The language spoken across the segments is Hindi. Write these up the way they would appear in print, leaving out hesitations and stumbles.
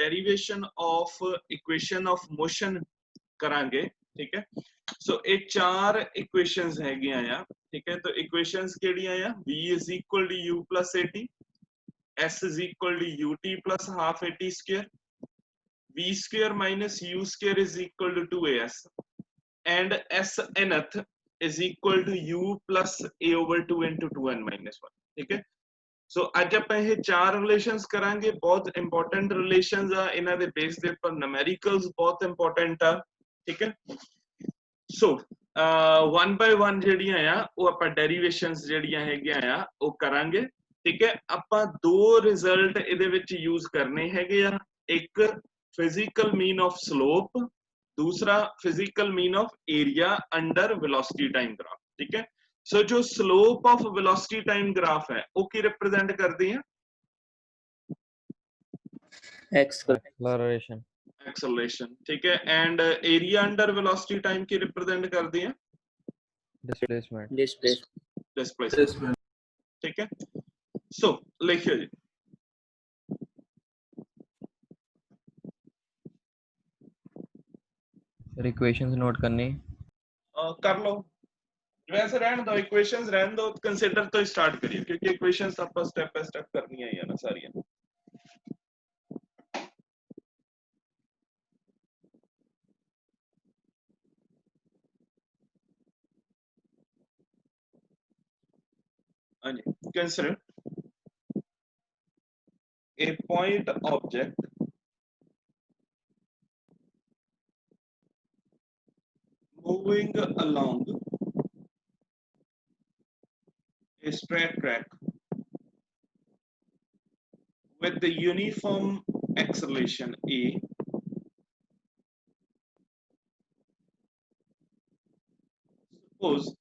Derivation of equation of motion करांगे, ठीक है। सो ये चार इक्वेशंस हैगियां आ, ठीक है। तो इक्वेशंस केड़ियां आ, v is equal to u plus at, s is equal to ut plus half at square, v square minus u स्क्वायर is equal to 2as, and s nth is equal to u plus a over 2 into 2n minus 1, ठीक है। सो ਅੱਜ ਆਪਾਂ ਇਹ ਚਾਰ ਰਿਲੇਸ਼ਨਸ ਕਰਾਂਗੇ, ਬਹੁਤ ਇੰਪੋਰਟੈਂਟ ਰਿਲੇਸ਼ਨਸ ਆ, ਇਹਨਾਂ ਦੇ ਬੇਸ ਦੇ ਉੱਪਰ ਨਿਊਮੈਰੀਕਲਸ ਬਹੁਤ ਇੰਪੋਰਟੈਂਟ ਆ, ਠੀਕ ਹੈ। ਸੋ 1 by 1 ਜਿਹੜੀਆਂ ਆ ਉਹ ਆਪਾਂ ਡੈਰੀਵੇਸ਼ਨਸ ਜਿਹੜੀਆਂ ਹੈਗੀਆਂ ਆ ਉਹ ਕਰਾਂਗੇ, ਠੀਕ ਹੈ। ਆਪਾਂ ਦੋ ਰਿਜ਼ਲਟ ਇਹਦੇ ਵਿੱਚ ਯੂਜ਼ ਕਰਨੇ ਹੈਗੇ ਆ, ਇੱਕ ਫਿਜ਼ੀਕਲ ਮੀਨ ਆਫ ਸਲੋਪ, दूसरा physical mean of area under velocity time graph, ठीक है। सो जो slope of velocity time graph है वो की रिप्रेजेंट करती है, एक्सेलरेशन, ठीक है। And area under velocity time की रिप्रेजेंट करती है डिस्प्लेसमेंट, ठीक है। सो लिखिए जी, इक्वेशंस नोट करनी कर लो, वैसे रहने दो, इक्वेशंस रहने दो, कंसीडर तो स्टार्ट करिए क्योंकि इक्वेशंस आप स्टेप बाय स्टेप करनी है ना सारी। Consider a point object moving along a straight track with the uniform acceleration a. Suppose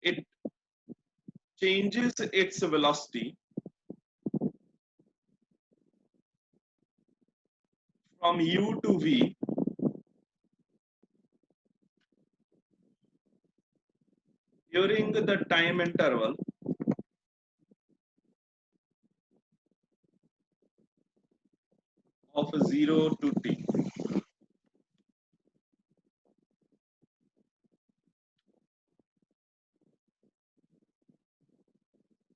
it changes its velocity from u to v during the time interval of 0 to t.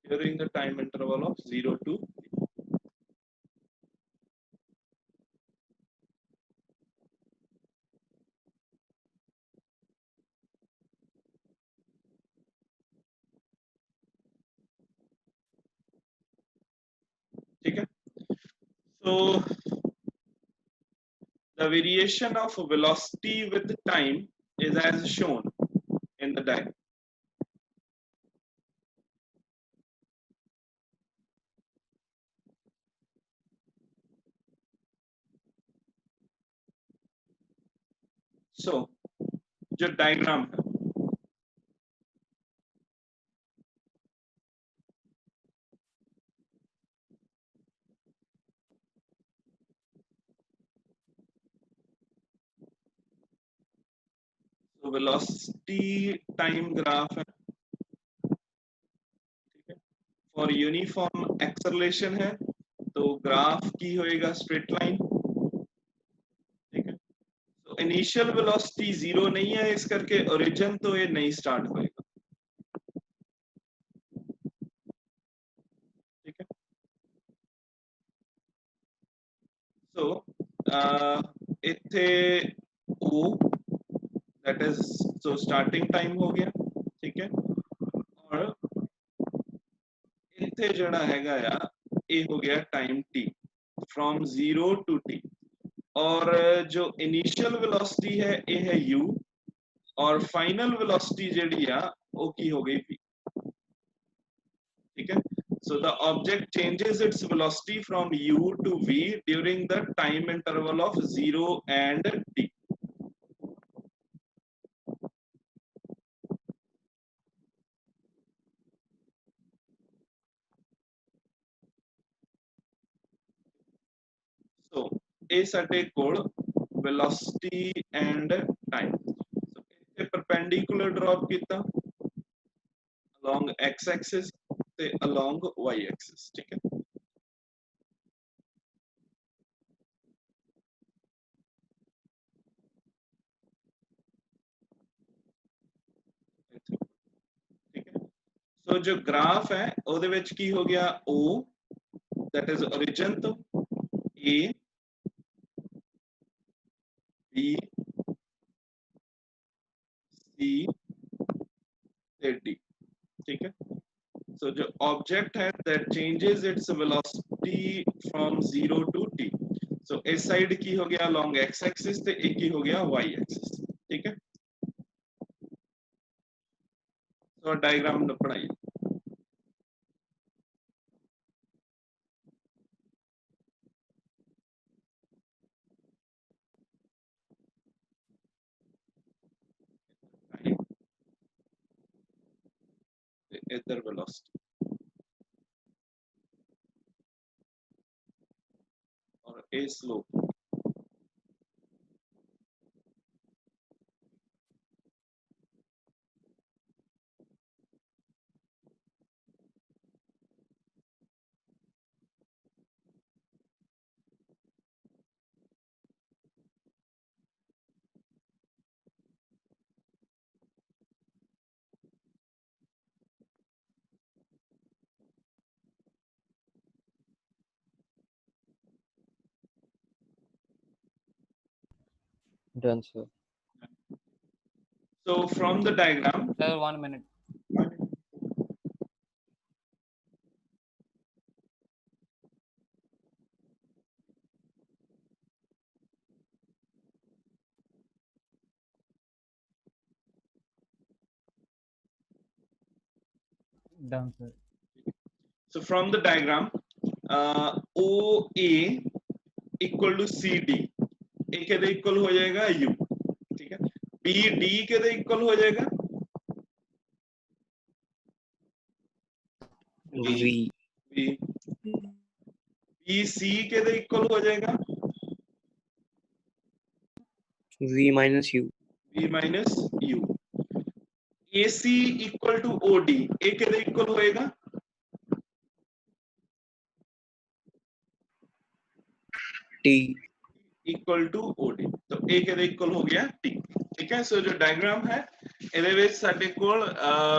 During the time interval of 0 to t. ठीक है। So the variation of velocity with time is as shown in the diagram. So जो डायग्राम है, तो वेलोसिटी टाइम ग्राफ है, ठीक है। फॉर यूनिफॉर्म एक्सेलरेशन है तो ग्राफ की होएगा स्ट्रेट लाइन, ठीक है। तो इनिशियल वेलोसिटी 0 नहीं है, इस करके ओरिजिन तो ये नहीं स्टार्ट होएगा, ठीक है। सो इथे O that is so starting time हो गया, ठीक है। और इथे जड़ा हैगा या ये हो गया time t from 0 to t, और जो इनिशियल वेलोसिटी है ये है u, और फाइनल वेलोसिटी जेडी आ वो की हो गई v, ठीक है। So the object changes its velocity from u to v during the time interval of 0 and t. So a ਸਾਡੇ ਕੋਲ velocity and time, so इसे perpendicular drop ਕੀਤਾ along x axis ਤੇ along y axis, ठीक है। जो ग्राफ है ਉਹਦੇ ਵਿੱਚ ਕੀ ਹੋ ਗਿਆ O that is origin ਤੋਂ A B C ਤੇ D, ठीक है। So जो object है that changes its velocity from 0 to t, so इस साइड की हो गया along x axis ते एक की हो गया y axis, ठीक है। तो डायग्राम बनाइए। इधर वेलोसिटी और ए slope. Done, sir. So from the diagram, Sir, 1 minute. Done, sir. so from the diagram, OA equal to CD, A के इक्वल हो जाएगा U, ठीक है। BD के इक्वल हो जाएगा V. V, BC के इक्वल हो जाएगा V minus U. V minus U, AC equal to OD, A के इक्वल होएगा T. इक्वल टू OD, तो A के इक्वल हो गया T, ठीक है। सो जो डायग्राम है ਇਹਦੇ ਵਿੱਚ ਸਾਡੇ ਕੋਲ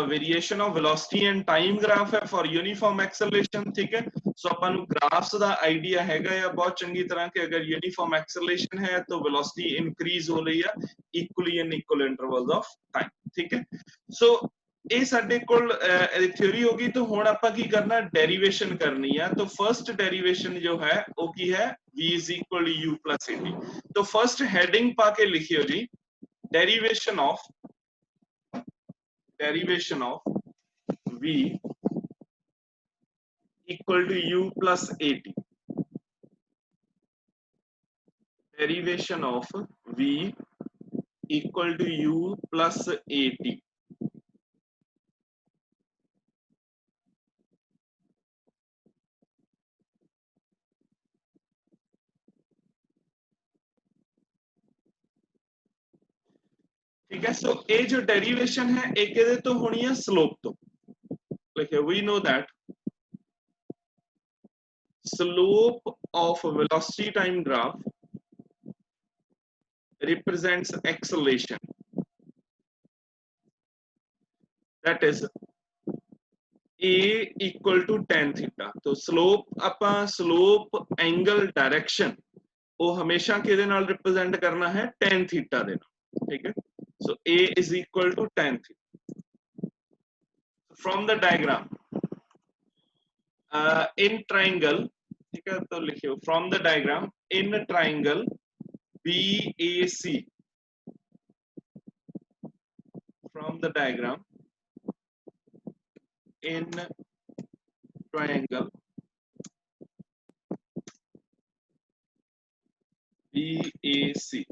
variation of velocity end time graph ਹੈ ਫॉर यूनिफॉर्म एक्सेलरेशन, ठीक है। सो ਆਪਾਂ ਨੂੰ ਗ੍ਰਾਫਸ ਦਾ ਆਈਡੀਆ ਹੈਗਾ ਆ ਬਹੁਤ ਚੰਗੀ ਤਰ੍ਹਾਂ ਕਿ ਅਗਰ यूनिफॉर्म एक्सेलरेशन है तो वेलोसिटी इंक्रीज हो रही है equally in equal intervals of time, ठीक है। सो ਇਹ ਸਾਡੇ ਕੋਲ ਥਿਉਰੀ ਹੋ ਗਈ। तो ਹੁਣ ਆਪਾਂ ਕੀ ਕਰਨਾ, ਡੈਰੀਵੇਸ਼ਨ ਕਰਨੀ ਆ। तो फर्स्ट डेरिवेशन जो है वो की है v is equal to u plus at। तो फर्स्ट हेडिंग पा के लिखियो जी, derivation of v equal to u plus at, derivation of v equal to u plus at। ठीक है। सो ये जो डेरिवेशन है एक तो होनी है स्लोप तो, लिखे we know that slope of velocity time graph represents acceleration, that is a equal to tan theta। तो स्लोप अपा स्लोप एंगल डायरेक्शन वो हमेशा किदे नाल रिप्रेजेंट करना है tan थीटा दे नाल, ठीक है। so a is equal to tan theta। from the diagram in triangle, ठीक है, तो लिखियो from the diagram in triangle BAC, from the diagram in triangle BAC,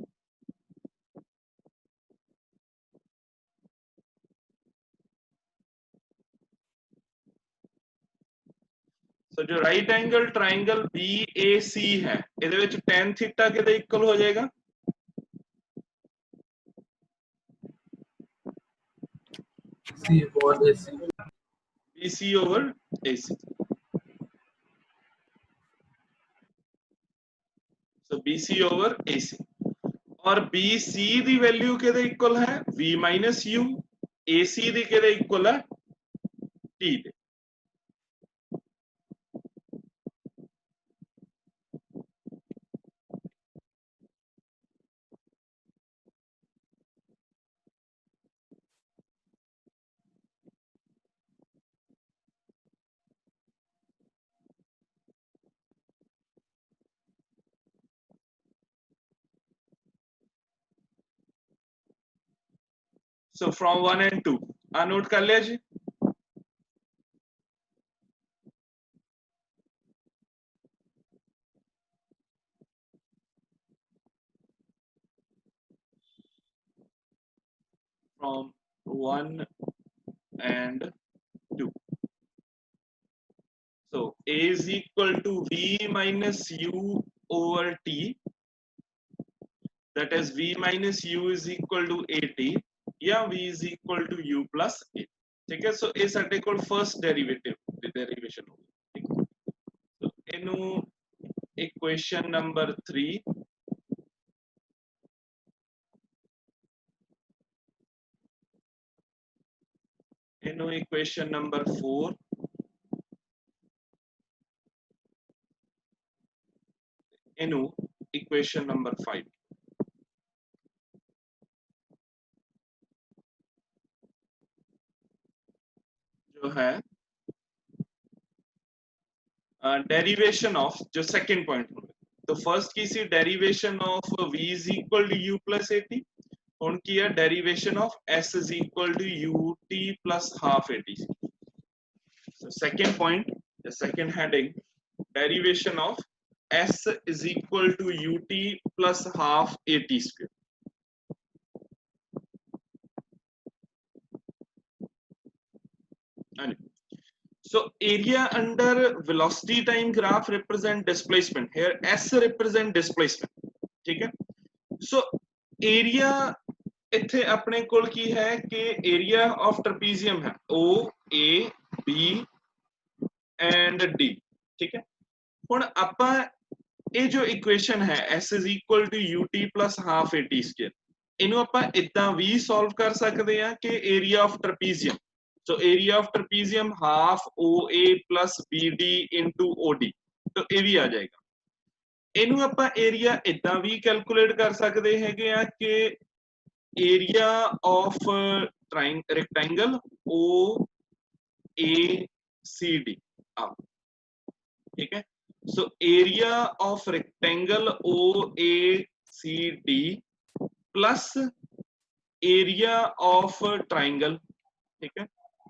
so जो राइट एंगल ट्राइंगल BAC है ਇਹਦੇ ਵਿੱਚ tan थीटा ਕਿਹਦੇ ਇਕੁਅਲ ਹੋ ਜਾਏਗਾ, C over AC. BC over AC। so BC over AC और BC ਦੀ ਵੈਲਿਊ ਕਿਹਦੇ ਇਕੁਅਲ ਹੈ V minus U, AC ਦੀ ਕਿਹਦੇ ਇਕੁਅਲ ਹੈ t ਦੇ। So from 1 and 2 uh note कर लिया जी। From 1 and 2, so a is equal to v minus u over t, that is v minus u is equal to at, या v is equal to u plus a। ठीक है, सो ये ਸਾਡੇ ਕੋਲ फर्स्ट डेरिवेटिव ਦੀ डेरिवेशन हो गई। ठीक है, तो ਇਹਨੂੰ इक्वेशन नंबर 3 ਇਹਨੂੰ इक्वेशन नंबर 4 ਇਹਨੂੰ इक्वेशन नंबर 5 जो है डेरिवेशन ऑफ जो सेकंड पॉइंट हो गया। तो फर्स्ट की सी derivation of v is equal to u plus at, हुन की है derivation of s is equal to ut plus half at। so second point, the second heading, derivation of s is equal to ut plus half at square। So area under velocity time graph represent displacement, here s represent displacement। ठीक है, so area इथे अपने कोल की है कि एरिया ऑफ ट्रेपीजियम है ओ ए बी एंड डी। ठीक है, हुन आपां ਇਹ जो इक्वेशन है s is equal to ut plus half at square, ਇਹਨੂੰ ਆਪਾਂ ਇਦਾਂ ਵੀ ਸੋਲਵ ਕਰ ਸਕਦੇ ਆ ਕਿ area of trapezium, so area of trapezium half OA plus BD into OD, तो ਇਹ ਵੀ ਆ ਜਾਏਗਾ। ਇਹਨੂੰ ਆਪਾਂ ਏਰੀਆ ਇਦਾਂ ਵੀ ਕੈਲਕੂਲੇਟ ਕਰ ਸਕਦੇ ਹੈਗੇ ਆ ਕਿ area of rectangle OACD ਆ। ठीक है, so area of rectangle OACD plus area of triangle। ठीक है,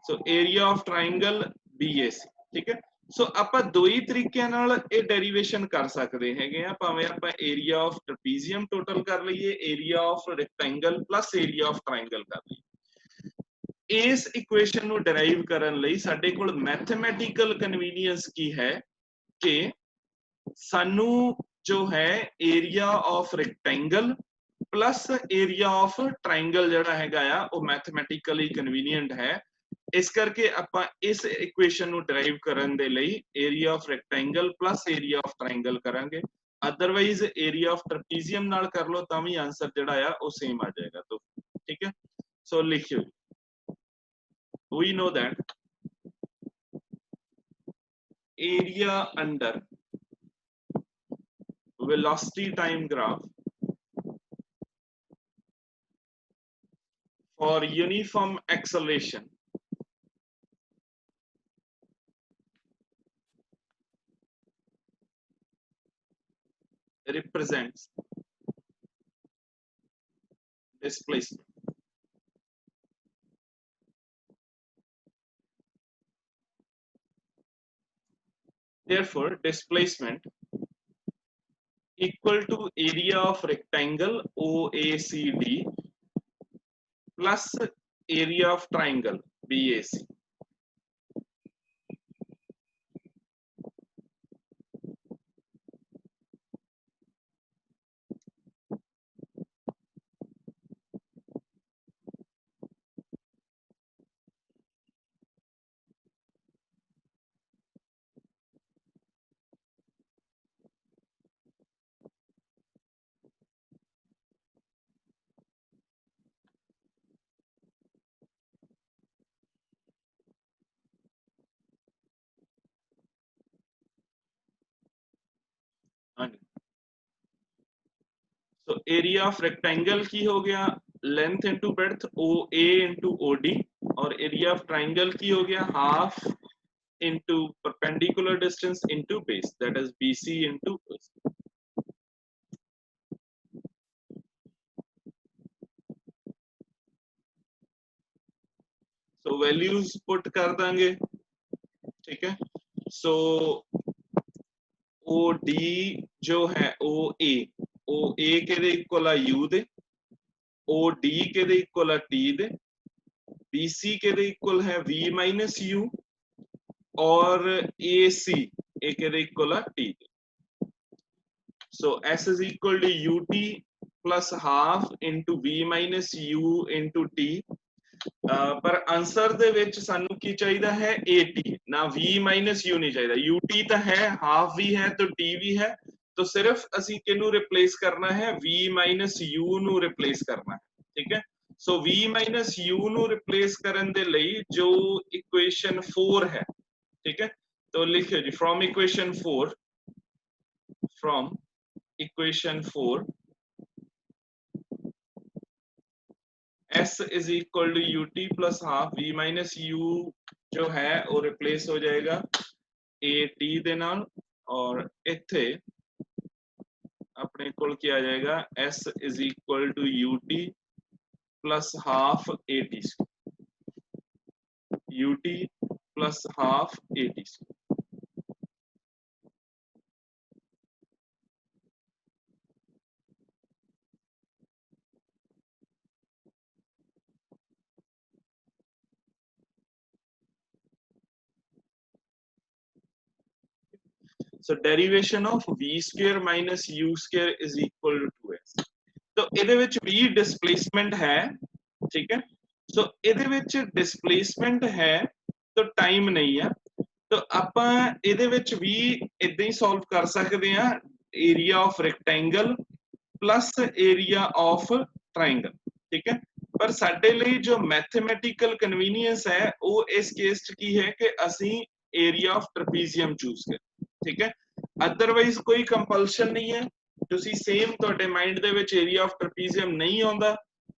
so area of triangle BAC। ठीक है, so ਆਪਾਂ ਦੋ ਹੀ ਤਰੀਕਿਆਂ ਨਾਲ ਇਹ ਡੈਰੀਵੇਸ਼ਨ ਕਰ ਸਕਦੇ ਹੈਗੇ ਆ, ਭਾਵੇਂ ਆਪਾਂ ਏਰੀਆ ਆਫ ਟ੍ਰਪੀਜ਼ੀਅਮ ਟੋਟਲ ਕਰ ਲਈਏ, area of rectangle plus area of triangle ਕਰ ਲਈਏ। ਇਸ ਇਕੁਏਸ਼ਨ ਨੂੰ ਡਰਾਈਵ ਕਰਨ ਲਈ ਸਾਡੇ ਕੋਲ ਮੈਥਮੈਟੀਕਲ ਕਨਵੀਨੀਅੰਸ ਕੀ ਹੈ ਕਿ सानू जो है area of rectangle plus area of triangle जड़ा हैगा आ वो मैथमेटिकली कन्वीनियंट है, इस करके आपां इस इक्वेशन नु डराइव करन दे लई area of rectangle plus area of triangle करांगे। अदरवाइज एरिया ऑफ ट्रेपीजियम नाल कर लो तां भी आंसर जड़ा आ वो सेम आ जाएगा। तो ठीक है, सो लिखियो, we know that area under velocity time graph for uniform acceleration represents displacement। Therefore displacement equal to area of rectangle OACD plus area of triangle BAC। Area of rectangle की हो गया लेंथ इंटू ब्रेड्थ ओ ए इंटू ओ डी, और एरिया ऑफ ट्राइंगल की हो गया half into perpendicular distance into base, that is BC into base. So values put कर देंगे, ठीक है। So OD जो है OA के इक्वल है U दे, OD के इक्वल है T दे, BC के इक्वल है V माइनस U, और AC के इक्वल है T they. So S is equal to UT plus half into V minus U into T। पर आंसर ਦੇ ਵਿੱਚ ਸਾਨੂੰ ਕੀ ਚਾਹੀਦਾ ਹੈ AT, ना V minus U नहीं चाहिए। UT तो है, हाफ भी है, तो T भी है, तो सिर्फ ਅਸੀਂ ਕਿਹਨੂੰ ਰਿਪਲੇਸ ਕਰਨਾ ਹੈ V minus U ਨੂੰ ਰਿਪਲੇਸ ਕਰਨਾ ਹੈ, ਠੀਕ ਹੈ। ਸੋ V minus U ਨੂੰ ਰਿਪਲੇਸ ਕਰਨ ਦੇ ਲਈ ਜੋ ਇਕੁਏਸ਼ਨ 4 ਹੈ, ठीक है, तो लिखिए जी from equation 4 S is equal to UT plus half V minus U जो है वो रिप्लेस हो जाएगा AT दे नाल, और इथे अपने कोल क्या आ जाएगा S is equal to UT plus half AT, UT plus half AT। So derivation of V square minus U square is equal to 2S। तो ਇਹਦੇ ਵਿੱਚ V डिस्प्लेसमेंट है, ठीक है। सो ਇਹਦੇ ਵਿੱਚ डिस्प्लेसमेंट है तो टाइम नहीं है, तो ਆਪਾਂ ਇਹਦੇ ਵਿੱਚ ਵੀ ਇਦਾਂ ਹੀ ਸੋਲਵ ਕਰ ਸਕਦੇ ਆ area of rectangle plus area of triangle, ठीक है। पर साडे ਲਈ जो मैथमेटिकल कन्वीनियंस है वो इस केस च की है कि ਅਸੀਂ एरिया ऑफ ट्रेपीजियम चूज करें, ठीक है। अदरवाइज कोई कंपल्शन नहीं है, ਤੁਸੀਂ सेम ਤੁਹਾਡੇ माइंड ਦੇ ਵਿੱਚ एरिया ऑफ ट्रेपीजियम नहीं ਆਉਂਦਾ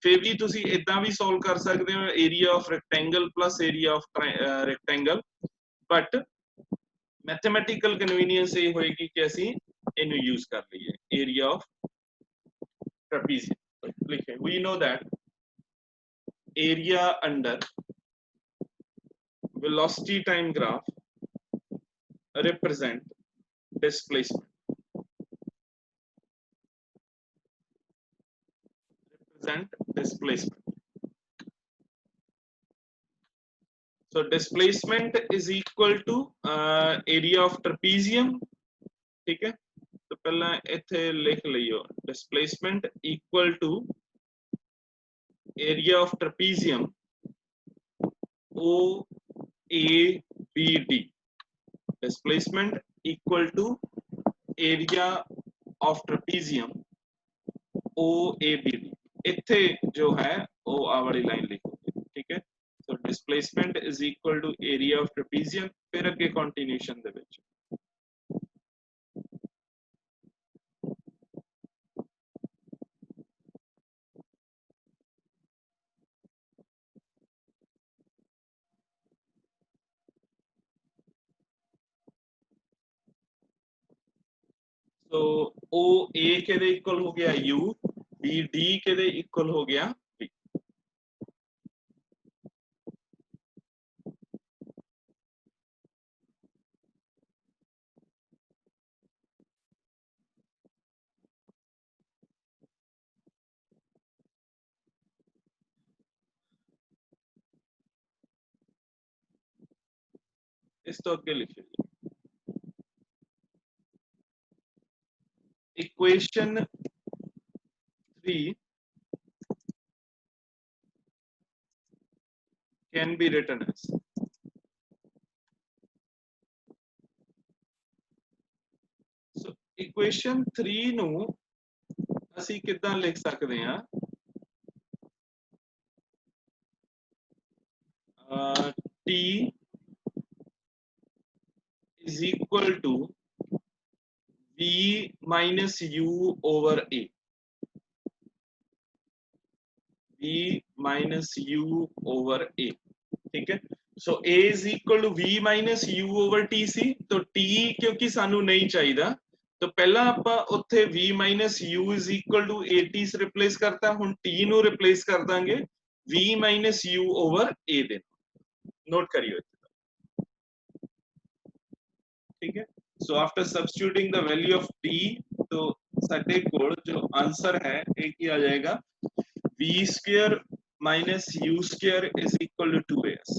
फिर भी ਤੁਸੀਂ ਇਦਾਂ ਵੀ ਸੋਲਵ ਕਰ ਸਕਦੇ ਹੋ area of rectangle plus area of rectangle, but mathematical convenience ये होएगी कि ਅਸੀਂ ਇਹਨੂੰ यूज कर ਲਈਏ एरिया ऑफ trapezium। लिखे we know that area under velocity time graph represent displacement, so displacement is equal to area of trapezium, ठीक है। तो पहला इथे लिख लियो displacement equal to area of trapezium O A B D, displacement equal to area of trapezium O A B D, इथे जो है वो आ वाली लाइन लिखोगे, ठीक है। तो displacement is equal to area of trapezium, फिर अगे कंटिन्यूएशन दे विच तो ओ ए के दे इक्वल हो गया U, बी डी के दे इक्वल हो गया B। इस तो अगे लिखिए equation 3 can be written as, so equation 3 ਨੂੰ ਅਸੀਂ ਕਿੱਦਾਂ ਲਿਖ ਸਕਦੇ ਹਾਂ T is equal to V minus U over A, v minus u over a, ठीक है। सो a is equal to v minus u over t सी, तो t क्योंकि सानू नहीं चाहिए तो पहला ਆਪਾਂ ਉੱਥੇ v minus u is equal to at replace करता, ਹੁਣ t ਨੂੰ रिप्लेस कर ਦਾਂਗੇ v minus u over a ਦੇ, नोट करियो, ठीक है। So after substituting the value of t, तो साडे कोल जो आंसर है ये की आ जाएगा v square minus u square is equal to 2as।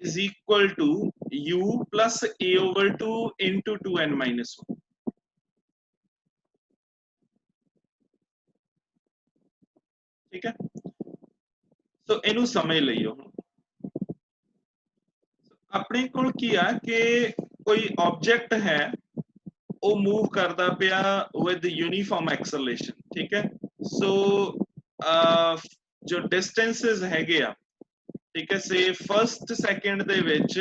is equal to u plus a over 2 into 2n minus 1, ठीक है। तो इनू समझ लियो, अपने कोल की आ कि कोई ऑब्जेक्ट है वो मूव करता पिया विद यूनिफॉर्म एक्सेलरेशन, ठीक है। सो जो डिस्टेंसेस हैगे आ, ठीक है, से first second they which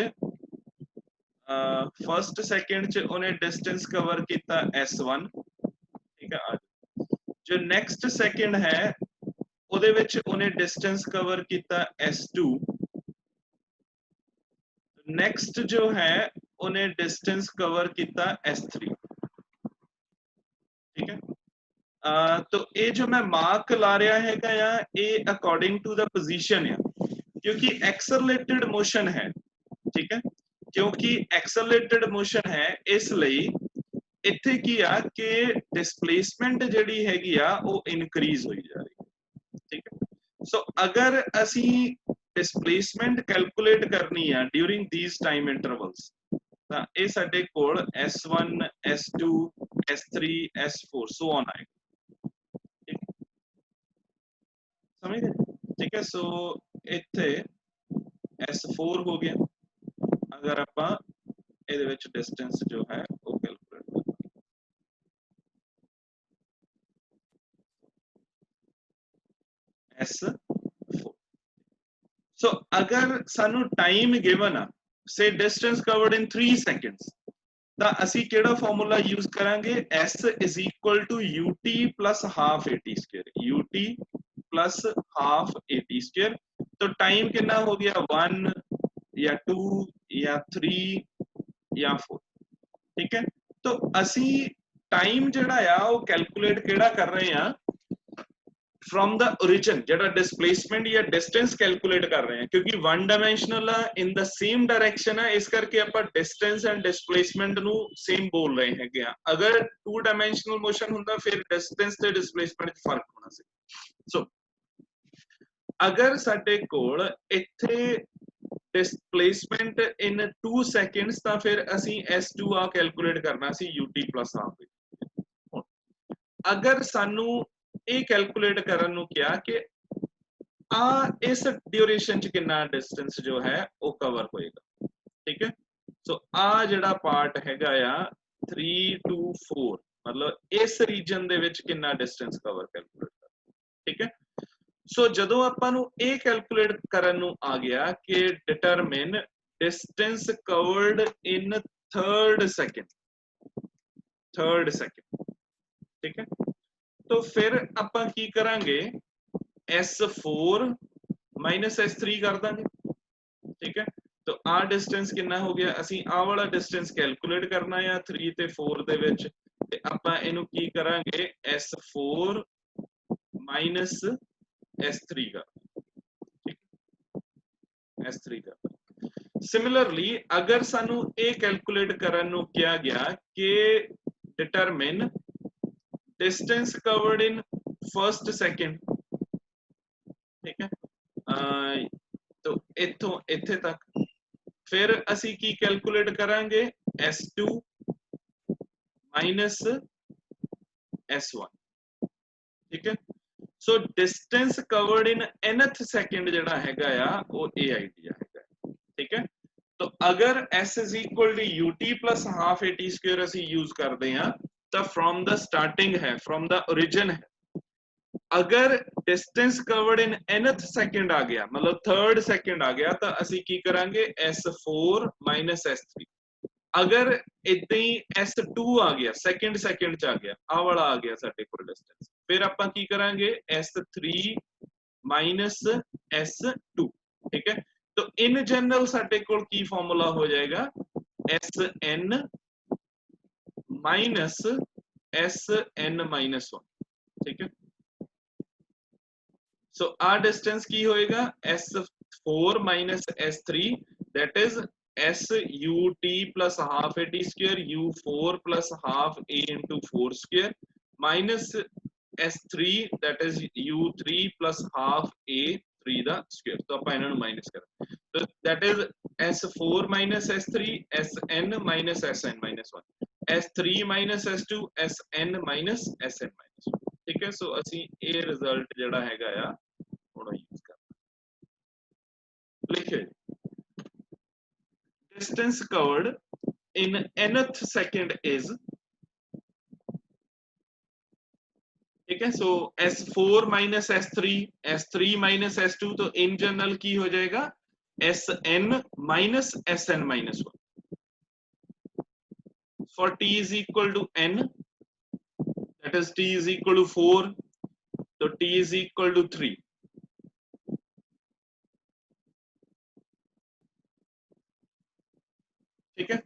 first second च उन्हें डिस्टेंस कवर किया s1, ठीक है। जो नेक्स्ट सेकंड है ਉਹਦੇ ਵਿੱਚ ਉਹਨੇ डिस्टेंस कवर किया s2, नेक्स्ट जो है उन्हें डिस्टेंस कवर किया s3, ठीक है। तो ये जो मैं मार्क ला रहा है या ये अकॉर्डिंग टू द पोजीशन है, क्योंकि एक्सेलरेटेड मोशन है, ठीक है, क्योंकि एक्सेलरेटेड मोशन है इसलिए इत्थे की आ कि डिस्प्लेसमेंट जिहड़ी हैगी आ वो इनक्रीज होई जा रही, ठीक है। सो अगर असी डिस्प्लेसमेंट कैलकुलेट करनी है ड्यूरिंग दीज टाइम इंटरवल्स, तां ये साडे कोल s1 s2 s3 s4 so on आएगा, ठीक है, समझ गए, ठीक है। सो इत्थे s4 हो गया, अगर आपां ਇਹਦੇ ਵਿੱਚ डिस्टेंस जो है वो कैलकुलेट करना, s4। सो अगर सानू टाइम गिवन आ से डिस्टेंस कवर्ड इन 3 सेकंड्स, ਤਾਂ ਅਸੀਂ ਕਿਹੜਾ ਫਾਰਮੂਲਾ ਯੂਜ਼ ਕਰਾਂਗੇ, s is equal to ut plus half at square, ut plus half at square। तो टाइम कितना हो गया 1 या 2 या 3 या 4, ठीक है। तो ਅਸੀਂ टाइम ਜਿਹੜਾ ਆ ਉਹ कैलकुलेट ਕਿਹੜਾ कर रहे हैं फ्रॉम द ओरिजिन, जेड़ा डिस्प्लेसमेंट या डिस्टेंस कैलकुलेट कर रहे हैं, क्योंकि one dimensional in the same direction है, इस करके आप डिस्टेंस एंड डिस्प्लेसमेंट नु सेम बोल रहे हैं क्या। अगर टू डायमेंशनल मोशन हुंदा फिर डिस्टेंस ते डिस्प्लेसमेंट च फर्क होना सी। सो अगर साडे कोल इत्थे डिस्प्लेसमेंट इन 2 सेकंड्स तां फिर असी s2 आ कैलकुलेट करना सी ut plus half। अगर सानू ਇਹ कैलकुलेट करन नु क्या कि आ इस ड्यूरेशन च कितना डिस्टेंस जो है वो कवर होएगा, ठीक है। सो आ जेड़ा पार्ट हैगा या 3 to 4 मतलब इस रीजन दे विच कितना डिस्टेंस कवर कैलकुलेट कर, ठीक है। सो जदों आपां नु ਇਹ कैलकुलेट करन नु आ गया कि determine distance covered in third second, ठीक है। तो फिर ਆਪਾਂ ਕੀ ਕਰਾਂਗੇ s4 minus s3 कर देंगे, ठीक है। तो आ डिस्टेंस कितना हो गया, ਅਸੀਂ ਆ वाला डिस्टेंस कैलकुलेट करना है 3 ਤੇ 4 ਦੇ ਵਿੱਚ, ਤੇ ਆਪਾਂ ਇਹਨੂੰ ਕੀ ਕਰਾਂਗੇ s4 minus s3 का, ठीक, s3 का। सिमिलरली अगर सानू ਇਹ कैलकुलेट करन ਨੂੰ किया गया कि determine distance covered in first second, ठीक है। तो इथों इथे तक फिर असी की कैलकुलेट करांगे s2 माइनस s1, ठीक है। So distance covered in nth second जेड़ा हैगा या वो ये आइडिया हैगा, ठीक है। तो अगर s is equal to ut plus half at square असी यूज करते हैं तो फ्रॉम द स्टार्टिंग है, फ्रॉम द ओरिजिन है, अगर distance covered in nth second आ गया मतलब थर्ड सेकंड आ गया तो ਅਸੀਂ ਕੀ ਕਰਾਂਗੇ s4 s3 अगर इदां ही s2 आ गया सेकंड सेकंड च आ गया आ वाला आ गया ਸਾਡੇ ਕੋਲ डिस्टेंस फिर ਆਪਾਂ ਕੀ ਕਰਾਂਗੇ s3 s2 ठीक है तो इन जनरल ਸਾਡੇ ਕੋਲ ਕੀ फार्मूला हो जाएगा sn sn-1 ठीक है so our distance की होएगा s4 s3 that is sut plus half at square u4 plus half a into 4 square minus s3 that is u3 plus half a3 the square तो अपन इन्होंने माइनस करें तो that is s4 s3 sn sn-1 s3 s2 sn sn-1 ठीक है सो ਅਸੀਂ ਇਹ ਰਿਜ਼ਲਟ ਜਿਹੜਾ ਹੈਗਾ ਆ ਹੁਣ ਯੂਜ਼ ਕਰਨਾ ਲਿਖਿਓ distance covered in nth second is ठीक है सो s4 s3 s3 s2 तो इन जनरल की हो जाएगा sn sn-1 for t is equal to n that is t is equal to 4 so t is equal to 3 ठीक है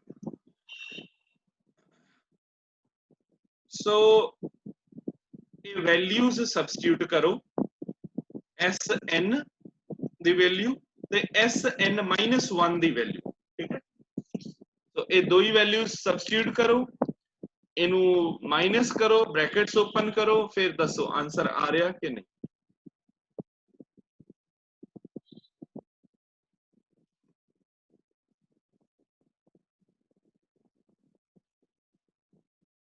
so ये values substitute करो sn दी वैल्यू ते sn-1 दी वैल्यू ठीक है तो ये दो ही वैल्यूज सब्स्टिट्यूट करो इनू माइनस करो ब्रैकेट्स ओपन करो फिर दसो आंसर आ रहा कि नहीं